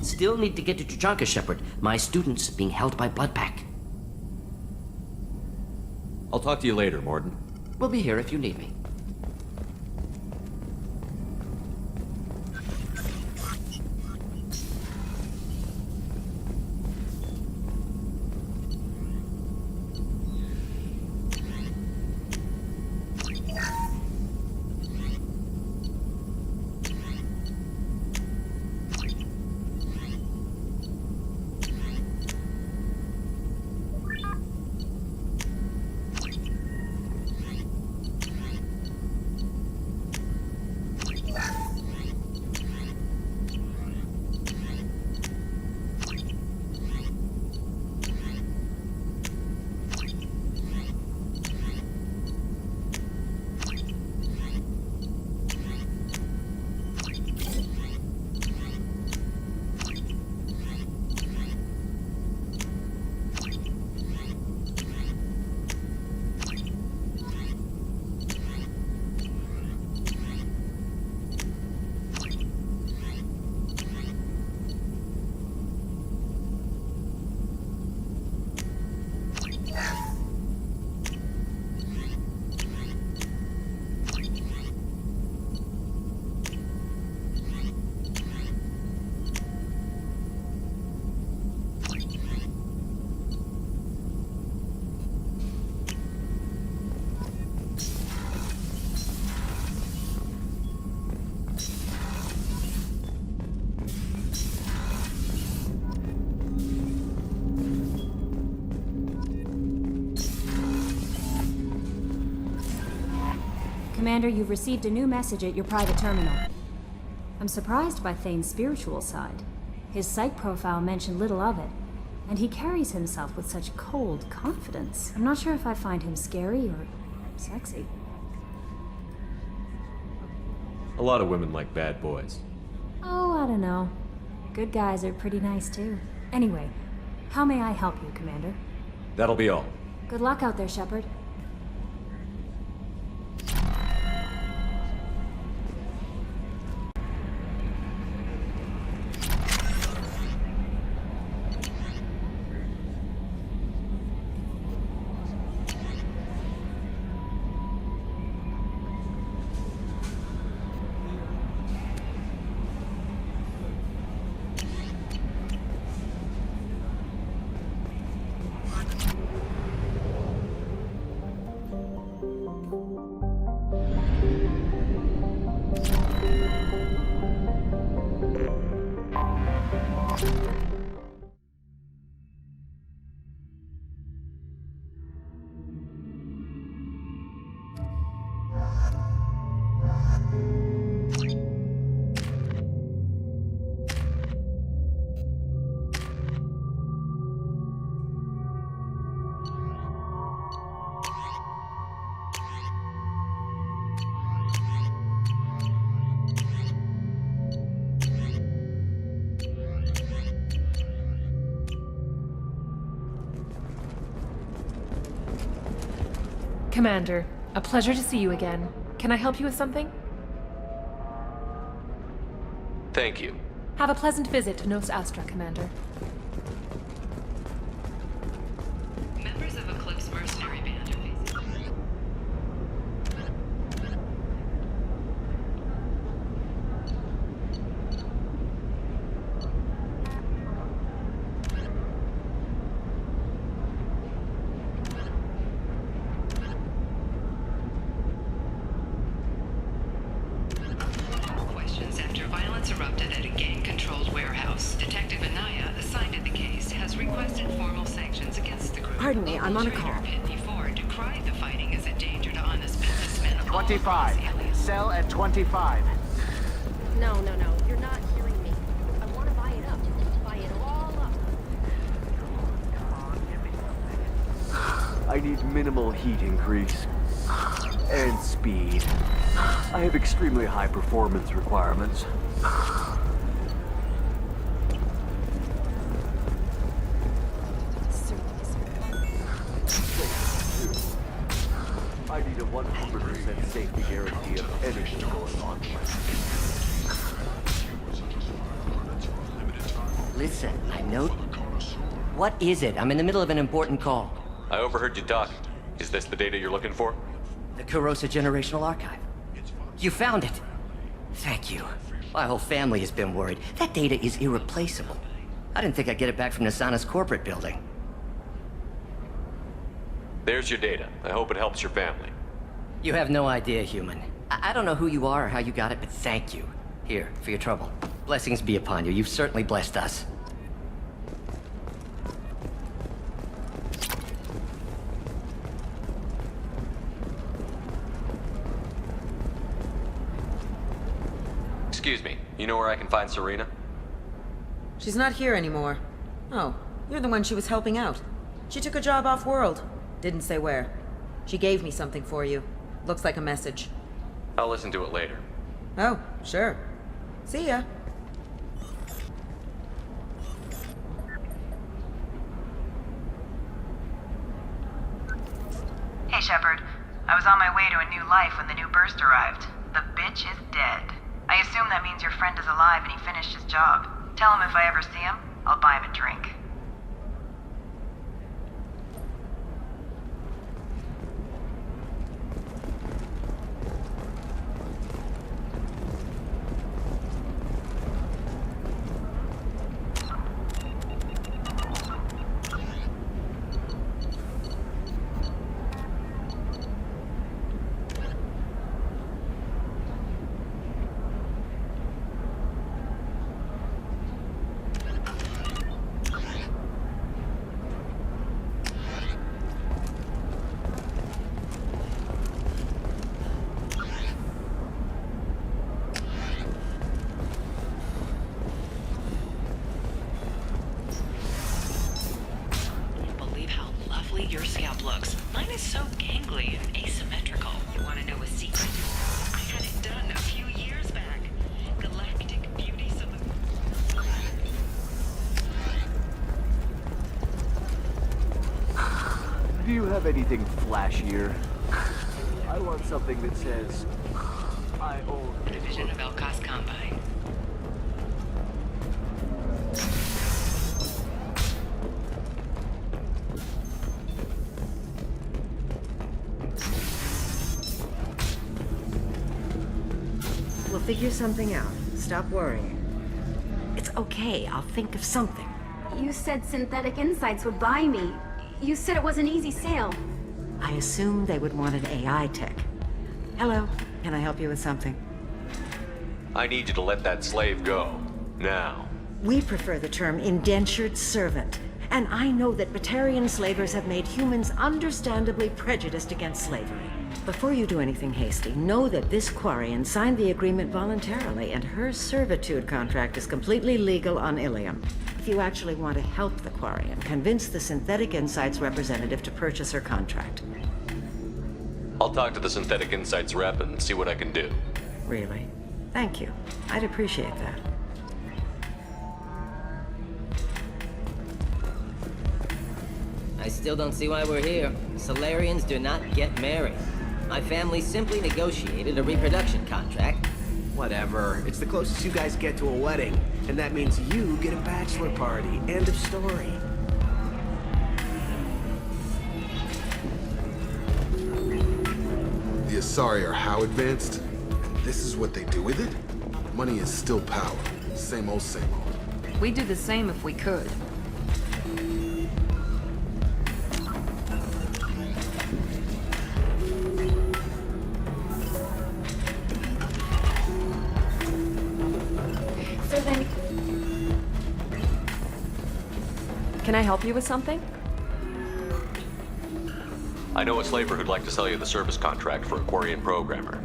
Still need to get to Commander Shepard. My student's being held by Bloodpack. I'll talk to you later, Morden. We'll be here if you need me. Commander, you've received a new message at your private terminal. I'm surprised by Thane's spiritual side. His psych profile mentioned little of it, and he carries himself with such cold confidence. I'm not sure if I find him scary or sexy. A lot of women like bad boys. Oh, I don't know. Good guys are pretty nice too. Anyway, how may I help you, Commander? That'll be all. Good luck out there, Shepard. Commander, a pleasure to see you again. Can I help you with something? Thank you. Have a pleasant visit to Nos Astra, Commander. Members of Eclipse mercenary band are facing... Questions after violence erupted at a gang-controlled warehouse. Detective Anaya, assigned to the case, has requested formal sanctions against the group. Pardon me, I'm on a call. Pitney Ford decried the fighting as a danger to honest businessmen. 25. Sell at 25. No, you're not hearing me. I want to buy it up. Buy it all up. I need minimal heat increase. And speed. I have extremely high performance requirements. I need a 100% safety guarantee of anything going on. Listen, I know... What is it? I'm in the middle of an important call. I overheard you talking. Is this the data you're looking for? The Kurosa Generational Archive. You found it. Thank you. My whole family has been worried. That data is irreplaceable. I didn't think I'd get it back from Nasana's corporate building. There's your data. I hope it helps your family. You have no idea, human. I don't know who you are or how you got it, but thank you. Here, for your trouble. Blessings be upon you. You've certainly blessed us. Excuse me. You know where I can find Serena? She's not here anymore. Oh, you're the one she was helping out. She took a job off-world. Didn't say where. She gave me something for you. Looks like a message. I'll listen to it later. Oh, sure. See ya. Hey, Shepard. I was on my way to a new life when the new burst arrived. The bitch is dead. I assume that means your friend is alive and he finished his job. Tell him if I ever see him, I'll buy him a drink. Your scalp looks. Mine is so gangly and asymmetrical. You want to know a secret? I had it done a few years back. Galactic beauty Do you have anything flashier? I want something that says, I own... Division of Elkos Combine. We'll figure something out. Stop worrying. It's okay. I'll think of something. You said Synthetic Insights would buy me. You said it was an easy sale. I assumed they would want an AI tech. Hello. Can I help you with something? I need you to let that slave go. Now. We prefer the term indentured servant. And I know that Batarian slavers have made humans understandably prejudiced against slavery. Before you do anything hasty, know that this Quarian signed the agreement voluntarily, and her servitude contract is completely legal on Ilium. If you actually want to help the Quarian, convince the Synthetic Insights representative to purchase her contract. I'll talk to the Synthetic Insights rep and see what I can do. Really? Thank you. I'd appreciate that. I still don't see why we're here. Solarians do not get married. My family simply negotiated a reproduction contract. Whatever. It's the closest you guys get to a wedding. And that means you get a bachelor party. End of story. The Asari are how advanced? And this is what they do with it? Money is still power. Same old, same old. We'd do the same if we could. Can I help you with something? I know a slaver who'd like to sell you the service contract for a Quarian programmer.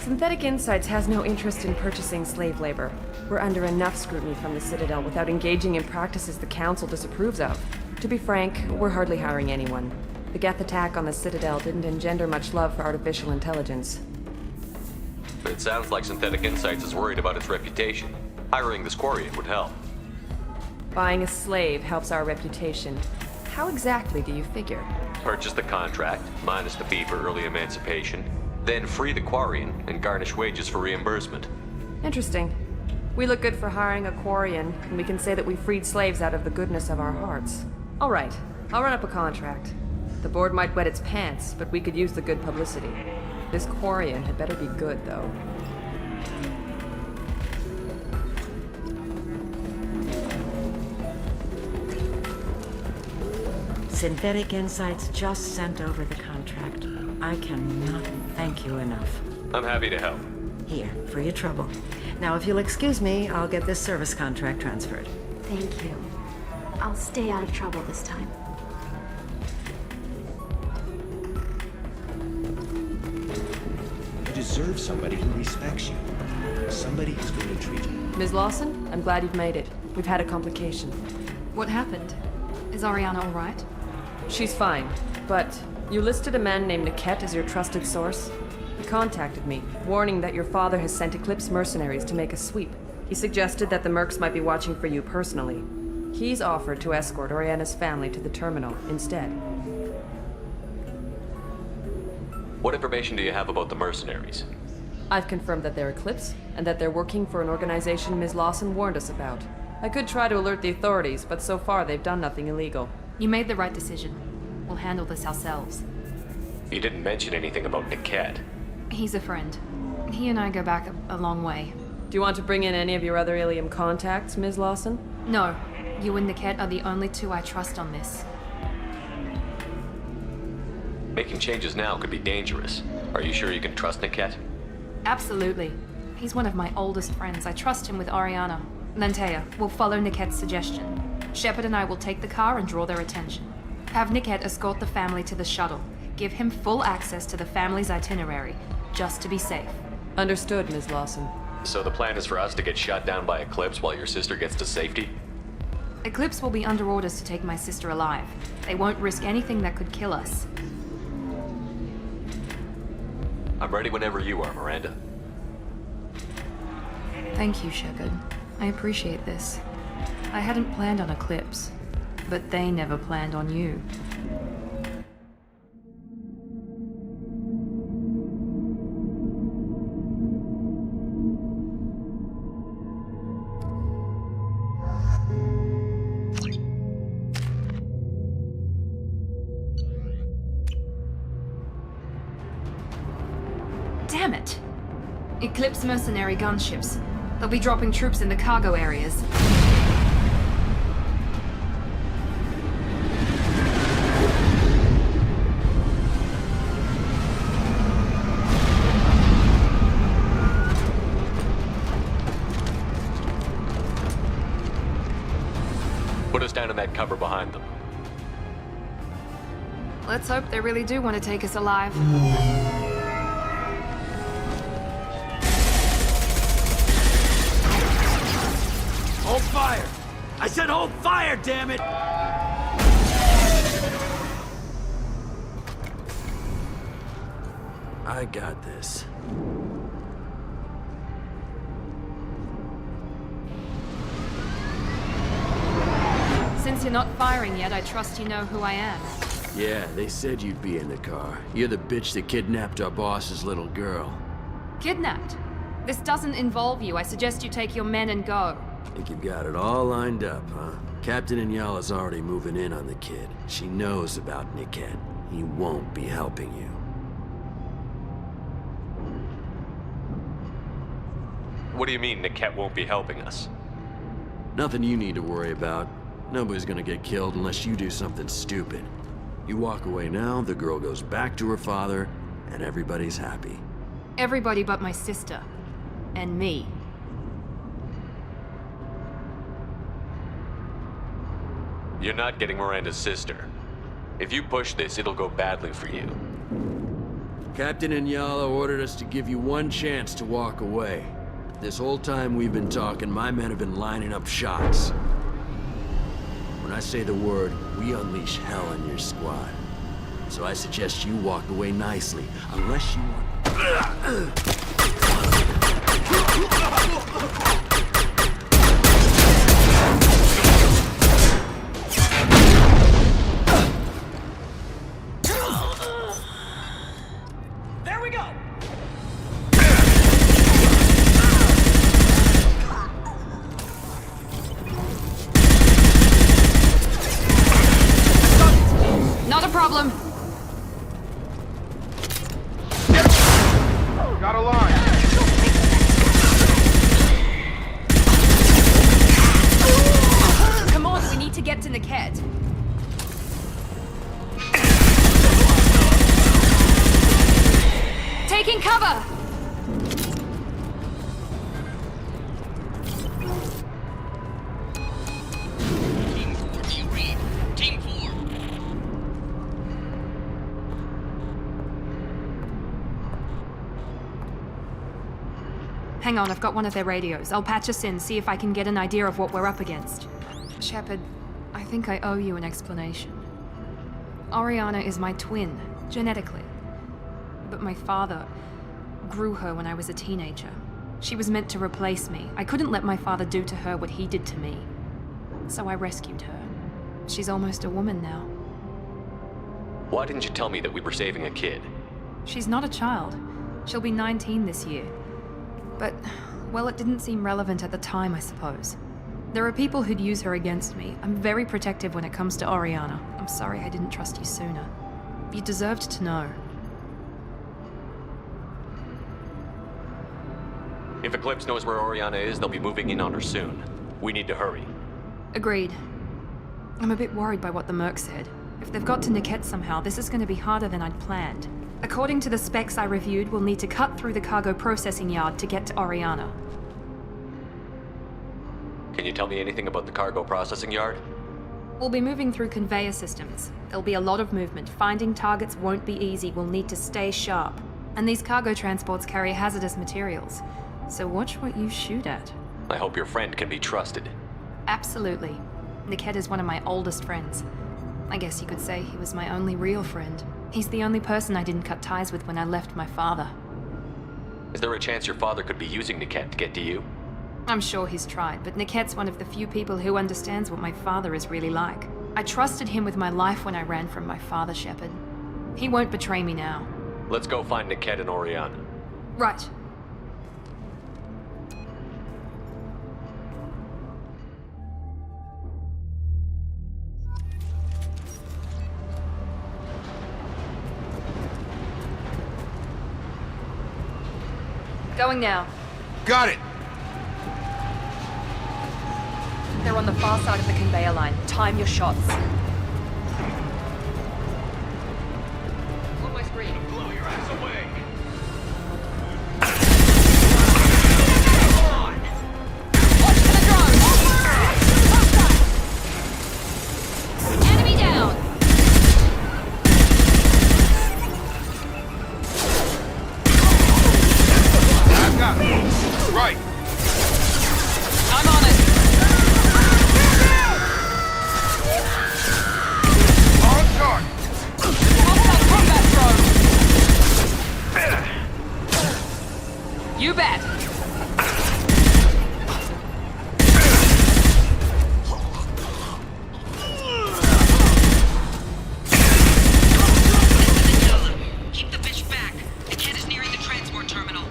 Synthetic Insights has no interest in purchasing slave labor. We're under enough scrutiny from the Citadel without engaging in practices the Council disapproves of. To be frank, we're hardly hiring anyone. The Geth attack on the Citadel didn't engender much love for artificial intelligence. It sounds like Synthetic Insights is worried about its reputation. Hiring this Quarian would help. Buying a slave helps our reputation. How exactly do you figure? Purchase the contract, minus the fee for early emancipation, then free the Quarian and garnish wages for reimbursement. Interesting. We look good for hiring a Quarian, and we can say that we freed slaves out of the goodness of our hearts. All right, I'll run up a contract. The board might wet its pants, but we could use the good publicity. This Quarian had better be good, though. Synthetic Insights just sent over the contract. I cannot thank you enough. I'm happy to help. Here, for your trouble. Now, if you'll excuse me, I'll get this service contract transferred. Thank you. I'll stay out of trouble this time. You deserve somebody who respects you. Somebody who's going to treat you. Ms. Lawson, I'm glad you've made it. We've had a complication. What happened? Is Ariana all right? She's fine, but you listed a man named Niket as your trusted source. He contacted me, warning that your father has sent Eclipse mercenaries to make a sweep. He suggested that the Mercs might be watching for you personally. He's offered to escort Oriana's family to the terminal instead. What information do you have about the mercenaries? I've confirmed that they're Eclipse, and that they're working for an organization Ms. Lawson warned us about. I could try to alert the authorities, but so far they've done nothing illegal. You made the right decision. We'll handle this ourselves. You didn't mention anything about Niket. He's a friend. He and I go back a long way. Do you want to bring in any of your other Ilium contacts, Ms. Lawson? No. You and Niket are the only two I trust on this. Making changes now could be dangerous. Are you sure you can trust Niket? Absolutely. He's one of my oldest friends. I trust him with Ariana. Lantea, we'll follow Niket's suggestion. Shepard and I will take the car and draw their attention. Have Niket escort the family to the shuttle. Give him full access to the family's itinerary, just to be safe. Understood, Ms. Lawson. So the plan is for us to get shot down by Eclipse while your sister gets to safety? Eclipse will be under orders to take my sister alive. They won't risk anything that could kill us. I'm ready whenever you are, Miranda. Thank you, Shepard. I appreciate this. I hadn't planned on Eclipse, but they never planned on you. Damn it! Eclipse mercenary gunships. They'll be dropping troops in the cargo areas. Put us down in that cover behind them. Let's hope they really do want to take us alive. Hold fire! I said hold fire, damn it! I got this. Since you're not firing yet, I trust you know who I am. Yeah, they said you'd be in the car. You're the bitch that kidnapped our boss's little girl. Kidnapped? This doesn't involve you. I suggest you take your men and go. Think you've got it all lined up, huh? Captain Inyala's already moving in on the kid. She knows about Niket. He won't be helping you. What do you mean Niket won't be helping us? Nothing you need to worry about. Nobody's gonna get killed unless you do something stupid. You walk away now, the girl goes back to her father, and everybody's happy. Everybody but my sister. And me. You're not getting Miranda's sister. If you push this, it'll go badly for you. Captain Inyala ordered us to give you one chance to walk away. This whole time we've been talking, my men have been lining up shots. When I say the word, we unleash hell in your squad. So I suggest you walk away nicely, unless you want... Taking cover! Team 4, do you read? Team 4. Hang on, I've got one of their radios. I'll patch us in, see if I can get an idea of what we're up against. Shepard, I think I owe you an explanation. Oriana is my twin, genetically. But my father grew her when I was a teenager. She was meant to replace me. I couldn't let my father do to her what he did to me. So I rescued her. She's almost a woman now. Why didn't you tell me that we were saving a kid? She's not a child. She'll be 19 this year. But, well, it didn't seem relevant at the time, I suppose. There are people who'd use her against me. I'm very protective when it comes to Oriana. I'm sorry I didn't trust you sooner. You deserved to know. If Eclipse knows where Oriana is, they'll be moving in on her soon. We need to hurry. Agreed. I'm a bit worried by what the Merc said. If they've got to Niket somehow, this is going to be harder than I'd planned. According to the specs I reviewed, we'll need to cut through the cargo processing yard to get to Oriana. Can you tell me anything about the cargo processing yard? We'll be moving through conveyor systems. There'll be a lot of movement. Finding targets won't be easy. We'll need to stay sharp. And these cargo transports carry hazardous materials. So watch what you shoot at. I hope your friend can be trusted. Absolutely. Niket is one of my oldest friends. I guess you could say he was my only real friend. He's the only person I didn't cut ties with when I left my father. Is there a chance your father could be using Niket to get to you? I'm sure he's tried, but Niket's one of the few people who understands what my father is really like. I trusted him with my life when I ran from my father, Shepard. He won't betray me now. Let's go find Niket and Oriana. Right. Going now. Got it! They're on the far side of the conveyor line. Time your shots. On my screen. Blow your ass away. Watch for the drone! Enemy down! I've got it. Right. I'm on it. On target. Hostile combat drone. You bet. Keep the bitch back. The kid is nearing the transport terminal.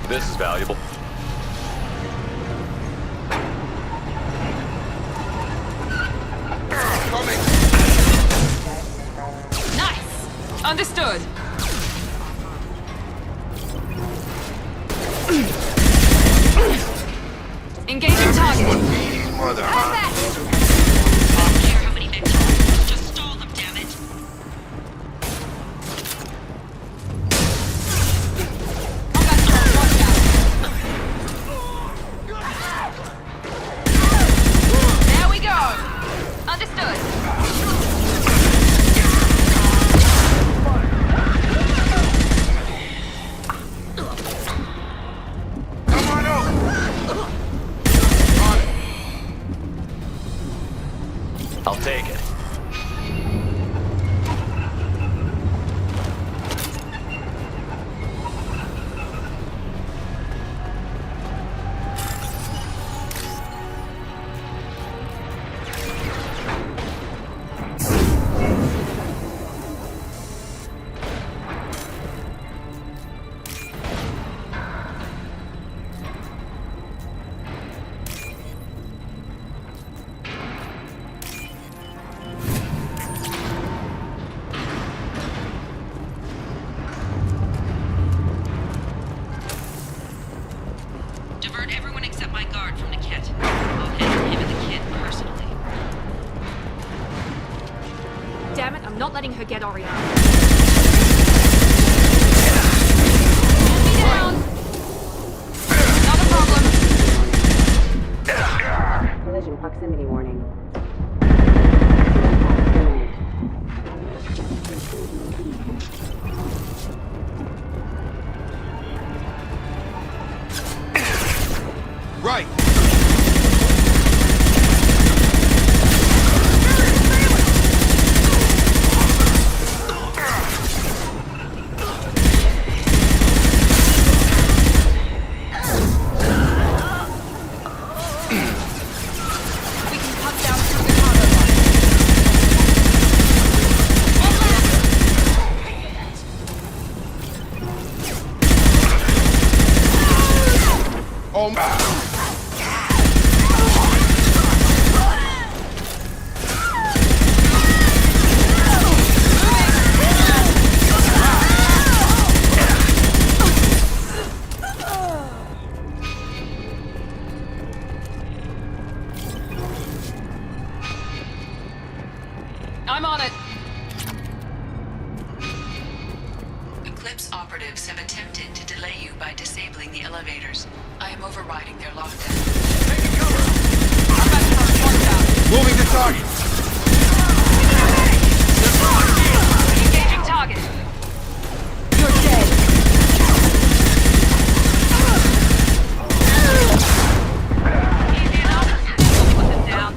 This is valuable. Coming. Nice. Understood. Engaging target. Mother. I don't care how many victims. Just stall them, damn it. Combat drone, watch out. There we go. Understood. Come on over. On it. I'll take it. Damn it, I'm not letting her get Oriana. Get me down! Not a problem. Collision proximity warning. Right! Oh my! I'm on it. Eclipse operatives have attempted to delay you by disabling the elevators. I am overriding their lockdown. Taking cover! Moving the target! Engaging target. You're dead. Easy enough. Put them down.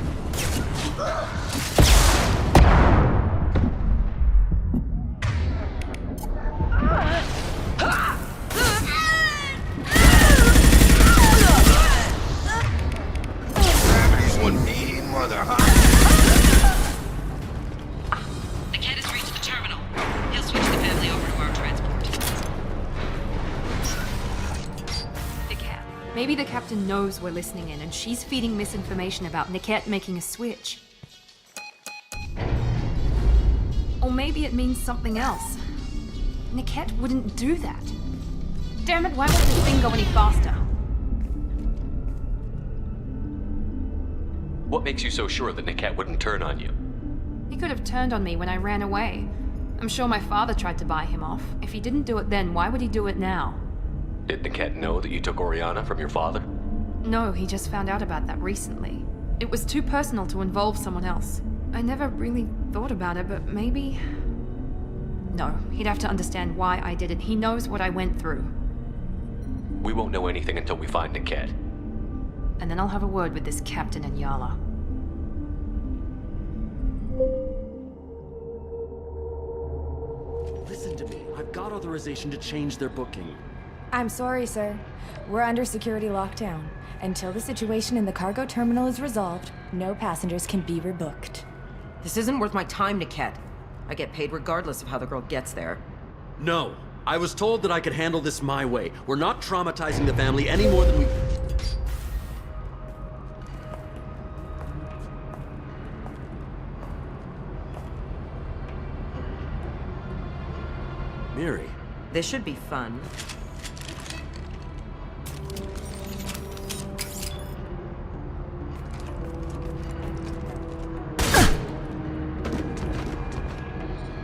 Gravity's one mean mother, huh? The kid has reached the terminal. He'll switch the family over to our transport. The cat. Maybe the captain knows we're listening in and she's feeding misinformation about Niket making a switch. Or maybe it means something else. Niket wouldn't do that. Damn it, why won't this thing go any faster? What makes you so sure that Niket wouldn't turn on you? He could have turned on me when I ran away. I'm sure my father tried to buy him off. If he didn't do it then, why would he do it now? Did Niket know that you took Oriana from your father? No, he just found out about that recently. It was too personal to involve someone else. I never really thought about it, but maybe... No, he'd have to understand why I did it. He knows what I went through. We won't know anything until we find Niket. And then I'll have a word with this captain and Yala. Listen to me. I've got authorization to change their booking. I'm sorry, sir. We're under security lockdown. Until the situation in the cargo terminal is resolved, no passengers can be rebooked. This isn't worth my time, Niket. I get paid regardless of how the girl gets there. No. I was told that I could handle this my way. We're not traumatizing the family any more than we... Miri. This should be fun.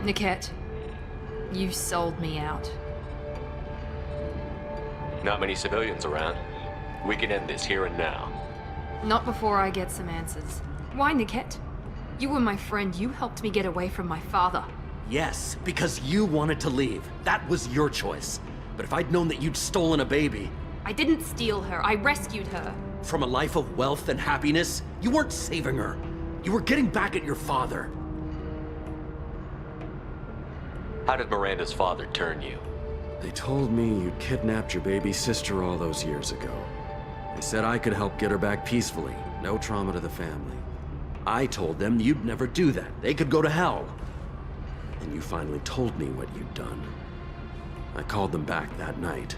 Niket, you sold me out. Not many civilians around. We can end this here and now. Not before I get some answers. Why, Niket? You were my friend. You helped me get away from my father. Yes, because you wanted to leave. That was your choice. But if I'd known that you'd stolen a baby... I didn't steal her. I rescued her. From a life of wealth and happiness, you weren't saving her. You were getting back at your father. How did Miranda's father turn you? They told me you'd kidnapped your baby sister all those years ago. They said I could help get her back peacefully. No trauma to the family. I told them you'd never do that. They could go to hell. And you finally told me what you'd done. I called them back that night.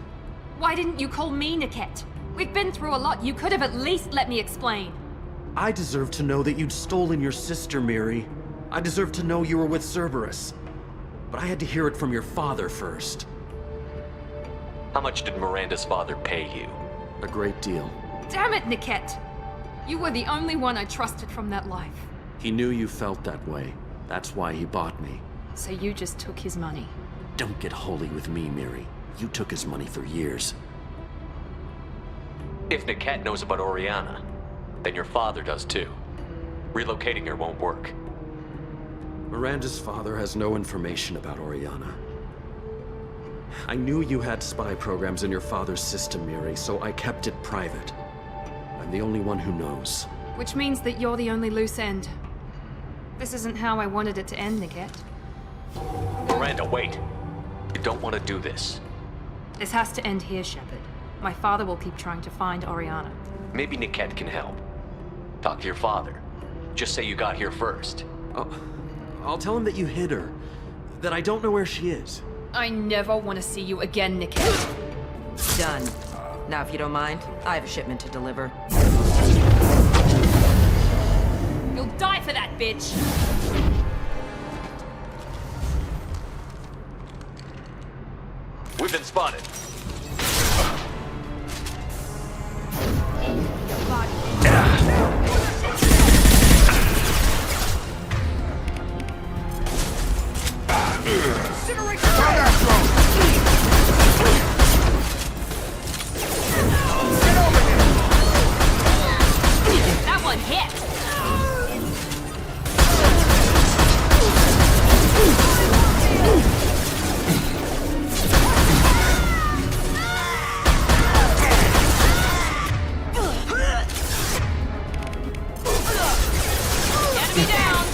Why didn't you call me, Niket? We've been through a lot. You could have at least let me explain. I deserve to know that you'd stolen your sister, Miri. I deserve to know you were with Cerberus. But I had to hear it from your father first. How much did Miranda's father pay you? A great deal. Damn it, Niket! You were the only one I trusted from that life. He knew you felt that way. That's why he bought me. So you just took his money? Don't get holy with me, Miri. You took his money for years. If Niket knows about Oriana, then your father does too. Relocating her won't work. Miranda's father has no information about Oriana. I knew you had spy programs in your father's system, Miri, so I kept it private. I'm the only one who knows. Which means that you're the only loose end. This isn't how I wanted it to end, Niket. Miranda, wait. You don't want to do this. This has to end here, Shepard. My father will keep trying to find Oriana. Maybe Niket can help. Talk to your father. Just say you got here first. I'll tell him that you hid her. That I don't know where she is. I never want to see you again, Niket. Done. Now, if you don't mind, I have a shipment to deliver. You'll die for that, bitch! We've been spotted. That one hit! Enemy down!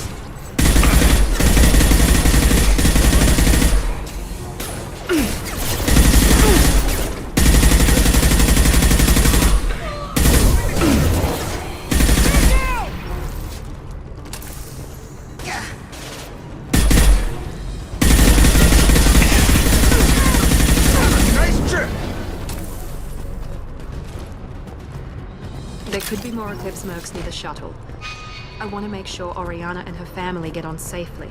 There could be more Eclipse mercs near the shuttle. I want to make sure Oriana and her family get on safely.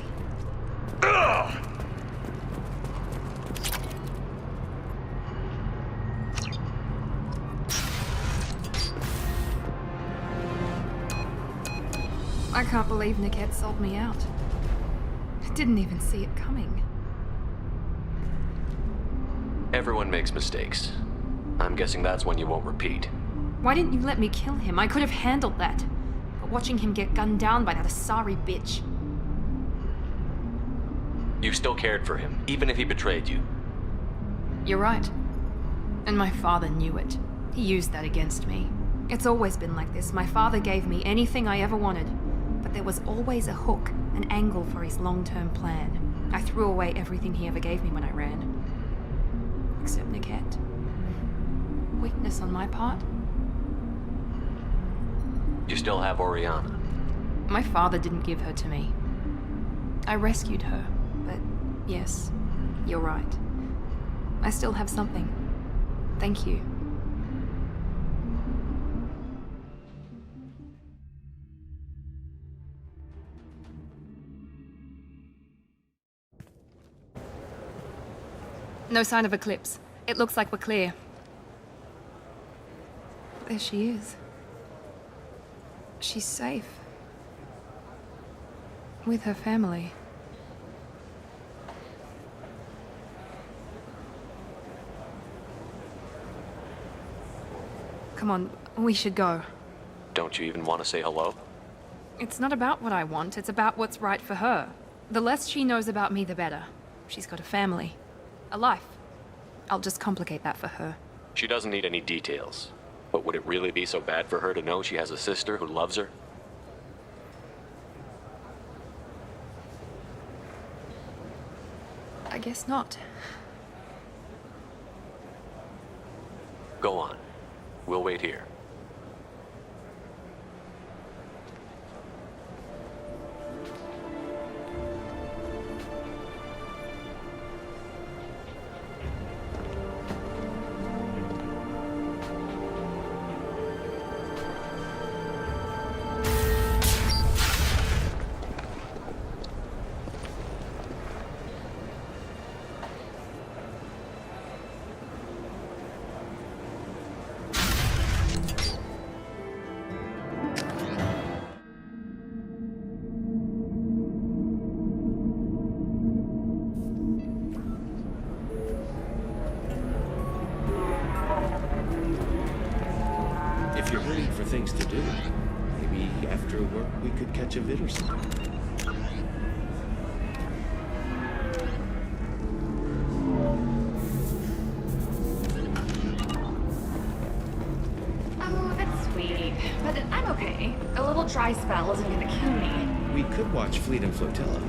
I can't believe Niket sold me out. I didn't even see it coming. Everyone makes mistakes. I'm guessing that's one you won't repeat. Why didn't you let me kill him? I could have handled that. But watching him get gunned down by that Asari bitch. You still cared for him, even if he betrayed you. You're right. And my father knew it. He used that against me. It's always been like this. My father gave me anything I ever wanted. But there was always a hook, an angle for his long-term plan. I threw away everything he ever gave me when I ran. Except Niket. Weakness on my part. You still have Oriana. My father didn't give her to me. I rescued her, but yes, you're right. I still have something. Thank you. No sign of Eclipse. It looks like we're clear. There she is. She's safe. With her family. Come on, we should go. Don't you even want to say hello? It's not about what I want, it's about what's right for her. The less she knows about me, the better. She's got a family. A life. I'll just complicate that for her. She doesn't need any details. But would it really be so bad for her to know she has a sister who loves her? I guess not. Go on. We'll wait here. much of it or something. Oh, that's sweet. But I'm okay. A little dry spell isn't gonna kill me. We could watch Fleet and Flotilla.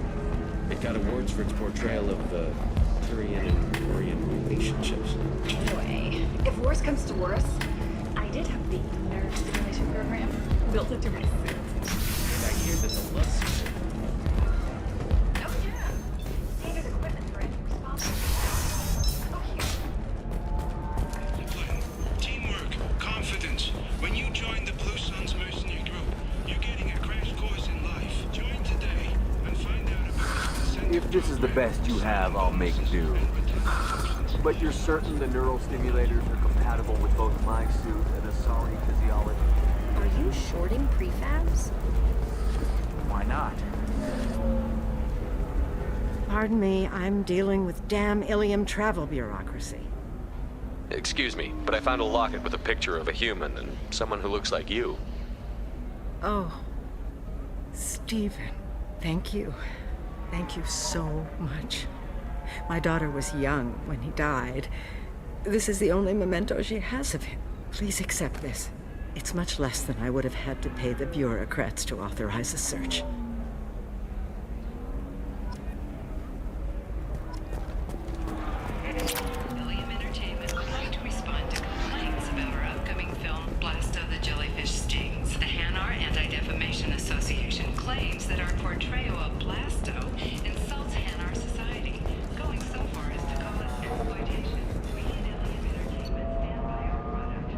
It got awards for its portrayal of Turian and Orion relationships. Anyway, if worse comes to worse, I did have the nerve stimulation program built into my suit. And I hear there's a love sequel. Oh yeah. Standard equipment for any responsible. Oh, here. Teamwork, confidence. When you join the Blue Suns mercenary group, you're getting a crash course in life. Join today and find out about the If this is the best you have, I'll make do. But you're certain the neural stimulators are compatible with both my suit and Asari physiology? Are you shorting prefabs? Why not? Pardon me, I'm dealing with damn Ilium travel bureaucracy. Excuse me, but I found a locket with a picture of a human and someone who looks like you. Oh, Stephen, thank you. Thank you so much. My daughter was young when he died. This is the only memento she has of him. Please accept this. It's much less than I would have had to pay the bureaucrats to authorize a search. Ilium Entertainment would like to respond to complaints about our upcoming film, Blasto the Jellyfish Stings. The Hanar Anti-Defamation Association claims that our portrayal of Blasto insults Hanar society, going so far as to call it exploitation. We at Ilium Entertainment stand by our product.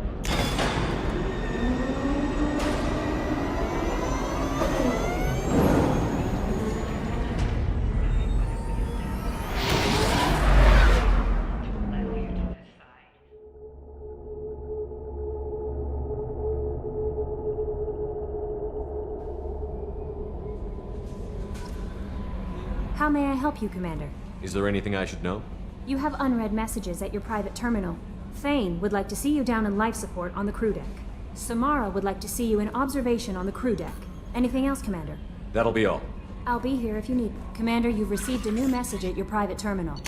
How may I help you, Commander? Is there anything I should know? You have unread messages at your private terminal. Thane would like to see you down in life support on the crew deck. Samara would like to see you in observation on the crew deck. Anything else, Commander? That'll be all. I'll be here if you need me. Commander, you've received a new message at your private terminal.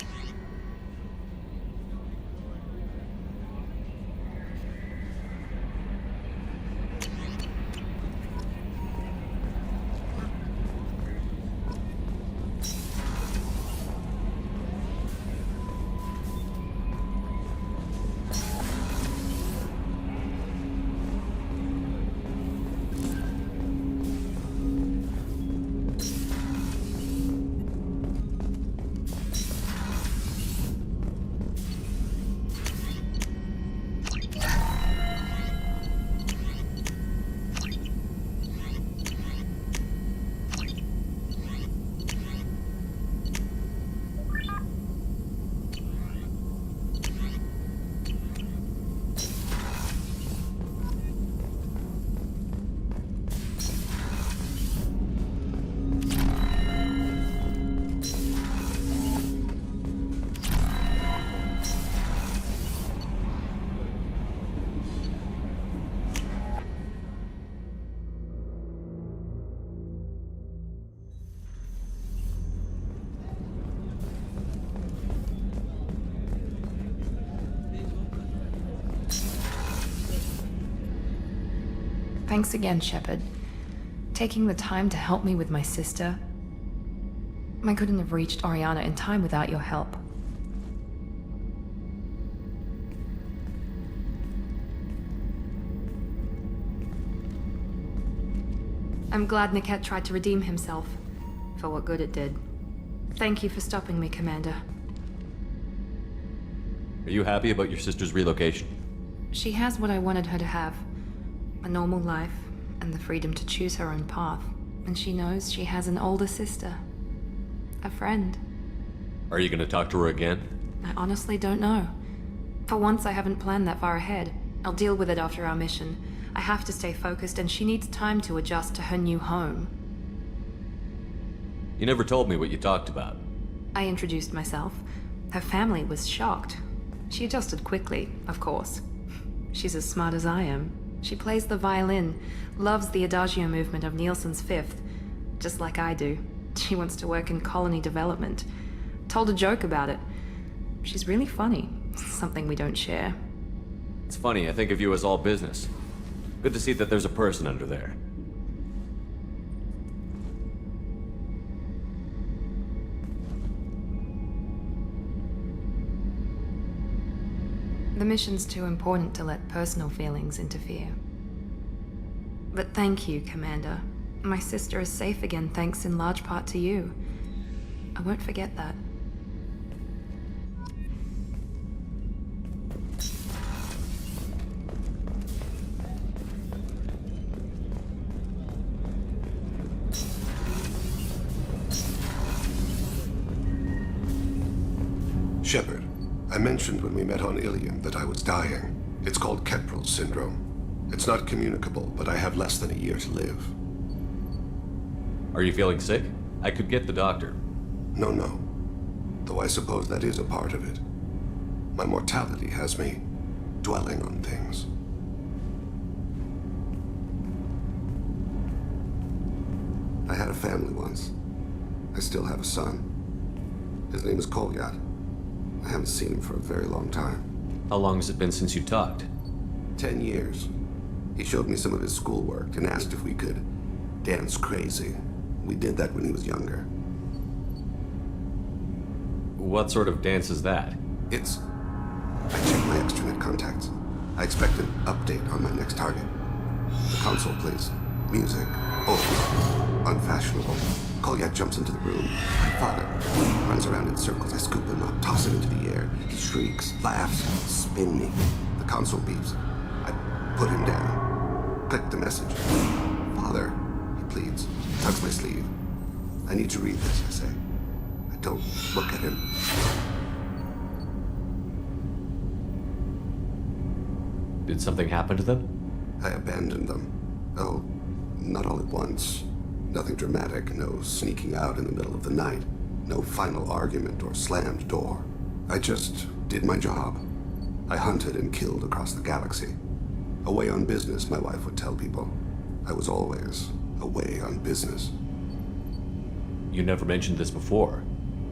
Thanks again, Shepard. Taking the time to help me with my sister. I couldn't have reached Oriana in time without your help. I'm glad Niket tried to redeem himself, for what good it did. Thank you for stopping me, Commander. Are you happy about your sister's relocation? She has what I wanted her to have. A normal life, and the freedom to choose her own path. And she knows she has an older sister. A friend. Are you gonna talk to her again? I honestly don't know. For once, I haven't planned that far ahead. I'll deal with it after our mission. I have to stay focused, and she needs time to adjust to her new home. You never told me what you talked about. I introduced myself. Her family was shocked. She adjusted quickly, of course. She's as smart as I am. She plays the violin, loves the Adagio movement of Nielsen's Fifth, just like I do. She wants to work in colony development. Told a joke about it. She's really funny. Something we don't share. It's funny, I think of you as all business. Good to see that there's a person under there. The mission's too important to let personal feelings interfere. But thank you, Commander. My sister is safe again thanks in large part to you. I won't forget that. Shepard, I mentioned when we met on Ilium that I was dying. It's called Keprel syndrome. It's not communicable, but I have less than a year to live. Are you feeling sick? I could get the doctor. No. Though I suppose that is a part of it. My mortality has me dwelling on things. I had a family once. I still have a son. His name is Kolyat. I haven't seen him for a very long time. How long has it been since you talked? 10 years. He showed me some of his schoolwork and asked if we could dance crazy. We did that when he was younger. What sort of dance is that? I checked my extranet contacts. I expect an update on my next target. The console plays music. Oh, unfashionable. Kolyat jumps into the room. My father runs around in circles. I scoop him up, toss him into the air. He shrieks, laughs, spin me. The console beeps. I put him down. Click the message. Father, he pleads. Tugs my sleeve. I need to read this, I say. I don't look at him. Did something happen to them? I abandoned them. Oh, not all at once. Nothing dramatic, no sneaking out in the middle of the night, no final argument or slammed door. I just did my job. I hunted and killed across the galaxy. Away on business, my wife would tell people. I was always away on business. You never mentioned this before.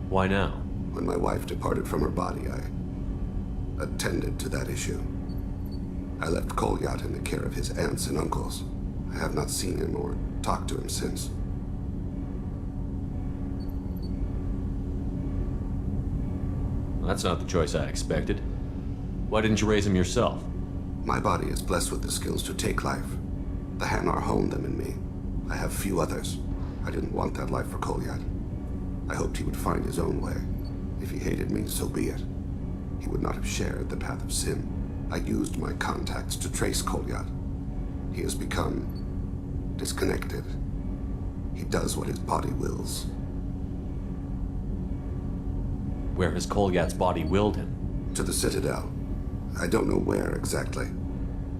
Why now? When my wife departed from her body, I attended to that issue. I left Kolyat in the care of his aunts and uncles. I have not seen him or talked to him since. Well, that's not the choice I expected. Why didn't you raise him yourself? My body is blessed with the skills to take life. The Hanar honed them in me. I have few others. I didn't want that life for Kolyat. I hoped he would find his own way. If he hated me, so be it. He would not have shared the path of sin. I used my contacts to trace Kolyat. He has become disconnected. He does what his body wills. Where has Kolyat's body willed him? To the Citadel. I don't know where exactly.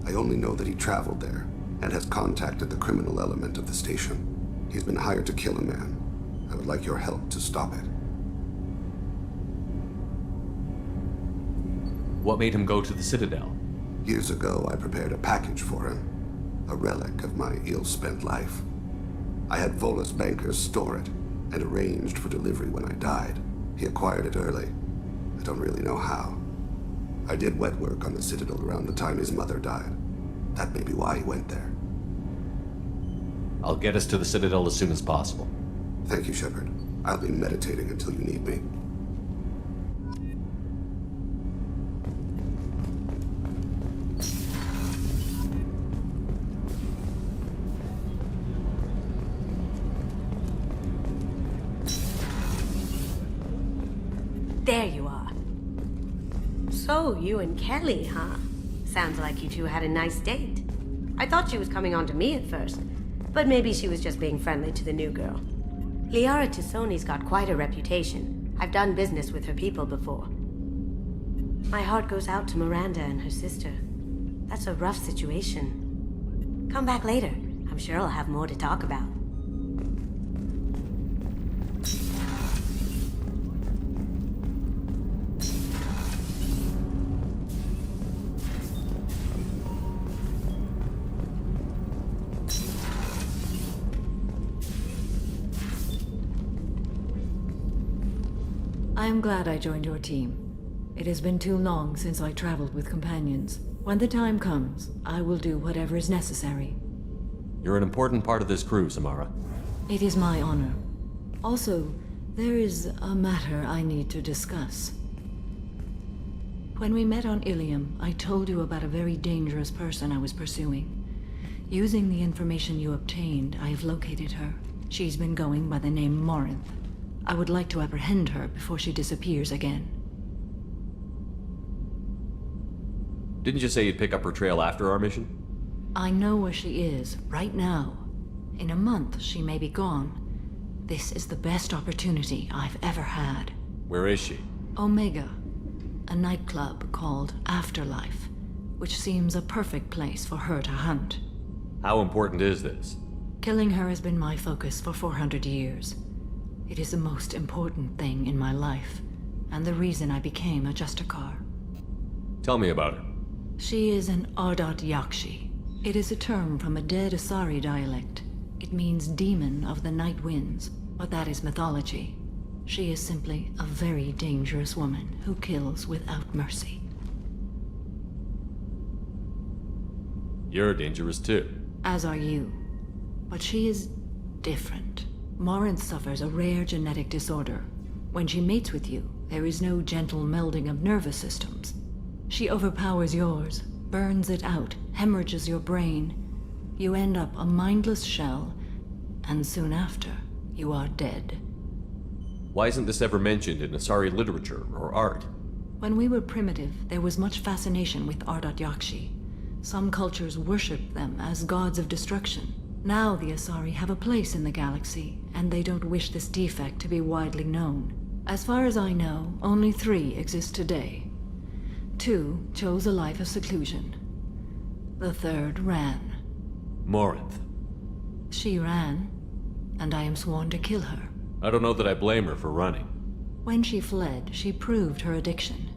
I only know that he traveled there and has contacted the criminal element of the station. He's been hired to kill a man. I would like your help to stop it. What made him go to the Citadel? Years ago, I prepared a package for him. A relic of my ill-spent life. I had Volus bankers store it and arranged for delivery when I died. He acquired it early. I don't really know how. I did wet work on the Citadel around the time his mother died. That may be why he went there. I'll get us to the Citadel as soon as possible. Thank you, Shepard. I'll be meditating until you need me. There you are. So, you and Kelly, huh? Sounds like you two had a nice date. I thought she was coming on to me at first, but maybe she was just being friendly to the new girl. Liara Tisoni's got quite a reputation. I've done business with her people before. My heart goes out to Miranda and her sister. That's a rough situation. Come back later. I'm sure I'll have more to talk about. I am glad I joined your team. It has been too long since I traveled with companions. When the time comes, I will do whatever is necessary. You're an important part of this crew, Samara. It is my honor. Also, there is a matter I need to discuss. When we met on Ilium, I told you about a very dangerous person I was pursuing. Using the information you obtained, I have located her. She's been going by the name Morinth. I would like to apprehend her before she disappears again. Didn't you say you'd pick up her trail after our mission? I know where she is, right now. In a month, she may be gone. This is the best opportunity I've ever had. Where is she? Omega, a nightclub called Afterlife, which seems a perfect place for her to hunt. How important is this? Killing her has been my focus for 400 years. It is the most important thing in my life, and the reason I became a Justicar. Tell me about her. She is an Ardat Yakshi. It is a term from a dead Asari dialect. It means demon of the night winds, but that is mythology. She is simply a very dangerous woman who kills without mercy. You're dangerous too. As are you. But she is different. Morinth suffers a rare genetic disorder. When she mates with you, there is no gentle melding of nervous systems. She overpowers yours, burns it out, hemorrhages your brain. You end up a mindless shell, and soon after, you are dead. Why isn't this ever mentioned in Asari literature or art? When we were primitive, there was much fascination with Ardat Yakshi. Some cultures worshipped them as gods of destruction. Now the Asari have a place in the galaxy, and they don't wish this defect to be widely known. As far as I know, only 3 exist today. 2 chose a life of seclusion. The 3rd ran. Morinth. She ran, and I am sworn to kill her. I don't know that I blame her for running. When she fled, she proved her addiction.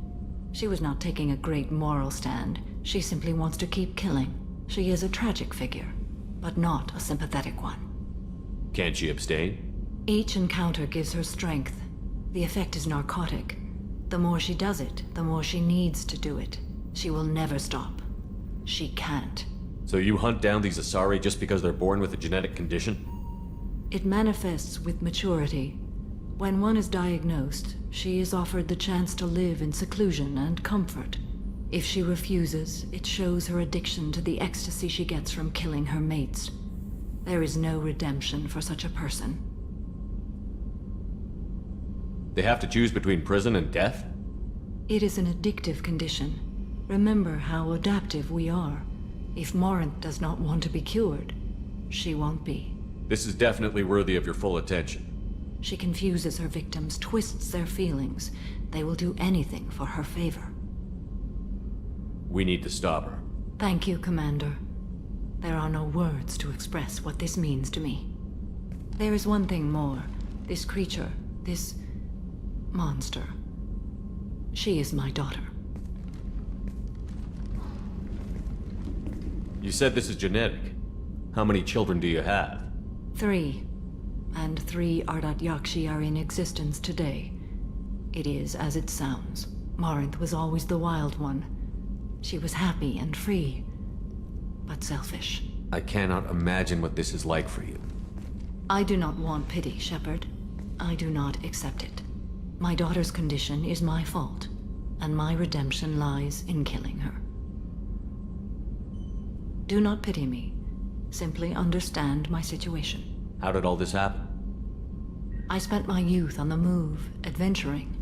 She was not taking a great moral stand. She simply wants to keep killing. She is a tragic figure, but not a sympathetic one. Can't she abstain? Each encounter gives her strength. The effect is narcotic. The more she does it, the more she needs to do it. She will never stop. She can't. So you hunt down these Asari just because they're born with a genetic condition? It manifests with maturity. When one is diagnosed, she is offered the chance to live in seclusion and comfort. If she refuses, it shows her addiction to the ecstasy she gets from killing her mates. There is no redemption for such a person. They have to choose between prison and death? It is an addictive condition. Remember how adaptive we are. If Morinth does not want to be cured, she won't be. This is definitely worthy of your full attention. She confuses her victims, twists their feelings. They will do anything for her favor. We need to stop her. Thank you, Commander. There are no words to express what this means to me. There is one thing more. This creature, this monster. She is my daughter. You said this is genetic. How many children do you have? 3. And 3 Ardat Yakshi are in existence today. It is as it sounds. Morinth was always the wild one. She was happy and free, but selfish. I cannot imagine what this is like for you. I do not want pity, Shepard. I do not accept it. My daughter's condition is my fault, and my redemption lies in killing her. Do not pity me. Simply understand my situation. How did all this happen? I spent my youth on the move, adventuring.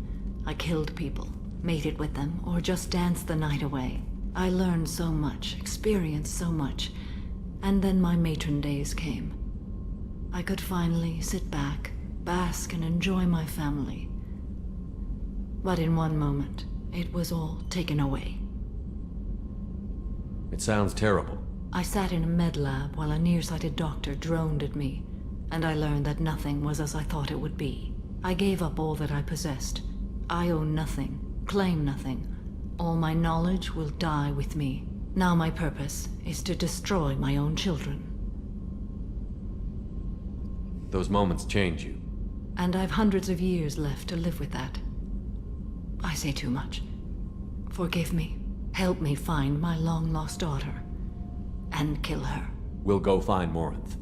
I killed people, mated with them, or just danced the night away. I learned so much, experienced so much, and then my matron days came. I could finally sit back, bask and enjoy my family. But in one moment, it was all taken away. It sounds terrible. I sat in a med lab while a nearsighted doctor droned at me, and I learned that nothing was as I thought it would be. I gave up all that I possessed. I own nothing, claim nothing. All my knowledge will die with me. Now my purpose is to destroy my own children. Those moments change you. And I've hundreds of years left to live with that. I say too much. Forgive me. Help me find my long-lost daughter. And kill her. We'll go find Morinth.